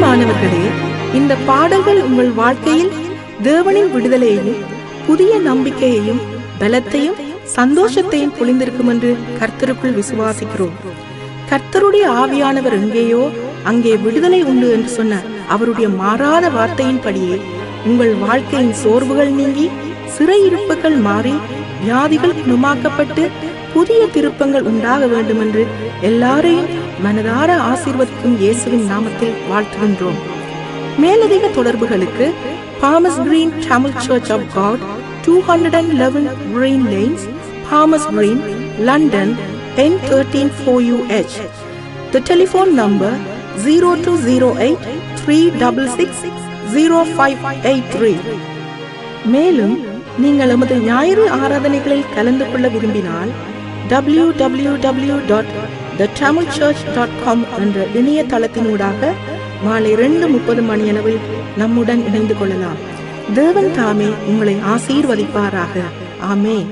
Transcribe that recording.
பிரியமானவர்களே, இந்த பாடல்கள் உங்கள் வாழ்க்கையில் தேவனின் விடுதலையையும் புதிய நம்பிக்கையையும் பலத்தையும் சந்தோஷத்தையும் பொழிந்திருக்கும் என்று கர்த்தருக்குள் விசுவாசிக்கிறோம். கர்த்தருடைய ஆவியானவர் எங்கேயோ அங்கே விடுதலை உண்டு என்று சொன்ன அவருடைய மாறாத வார்த்தையின்படியே உங்கள் வாழ்க்கையின் சோர்வுகள் நீங்கி, சிறையிருப்புகள் மாறி, வியாதிகள் குணமாக்கப்பட்டு புதிய திருப்பங்கள் உண்டாக வேண்டும் என்று எல்லாரையும் மனதார ஆசீர்வதிக்கும் இயேசுவின் நாமத்தில் வாழ்த்துகின்றோம். மேலதிக தொடர்புகளுக்கு Palmers Green Tamil Church of God, 211 Green Lanes, Palmers Green, London, N134UH. The telephone number 0208 366 0583. மேலும் நீங்கள் எமது ஞாயிறு ஆராதனைகளில் கலந்து கொள்ள விரும்பினால் www.thetamilchurch.com என்ற இணையதளத்தினூடாக மாலை 2:30 மணியளவில் நம்முடன் இணைந்து கொள்ளலாம். தேவன் தாமே உங்களை ஆசீர்வதிப்பாராக. ஆமென்.